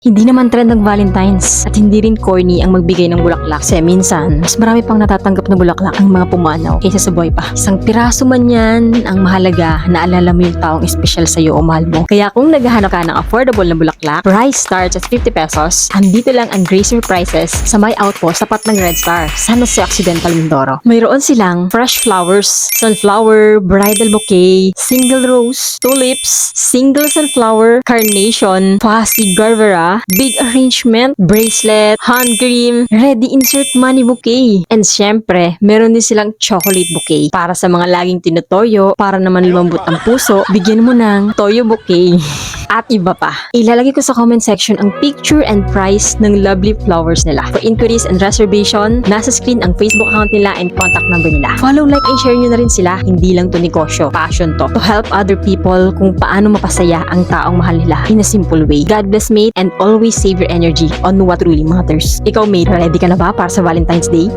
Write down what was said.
Hindi naman trend ng Valentine's at hindi rin corny ang magbigay ng bulaklak. Kasi minsan, mas marami pang natatanggap na bulaklak ang mga pumanaw kaysa sa buhay pa. Isang piraso man yan, ang mahalaga na alala mo yung taong espesyal sa'yo o mahal mo. Kaya kung naghahanap ka ng affordable na bulaklak, price starts at 50 pesos. Andito lang ang Grace Surprises sa may outpost tapat ng Red Star, San Jose Occidental, Mindoro. Mayroon silang fresh flowers, sunflower, bridal bouquet, single rose, tulips, single sunflower, carnation, fussy garvera, big arrangement, bracelet, hand cream, ready insert money bouquet. And syempre, meron din silang chocolate bouquet. Para sa mga laging tinutoyo, para naman lumambot ang puso, bigyan mo ng toyo bouquet. At iba pa. Ilalagay ko sa comment section ang picture and price ng lovely flowers nila. For inquiries and reservation, nasa screen ang Facebook account nila and contact number nila. Follow, like, and share nyo na rin sila. Hindi lang to negosyo, passion to. To help other people kung paano mapasaya ang taong mahal nila in a simple way. God bless, mate, and always save your energy on what truly matters. Ikaw, mate, ready ka na ba para sa Valentine's Day?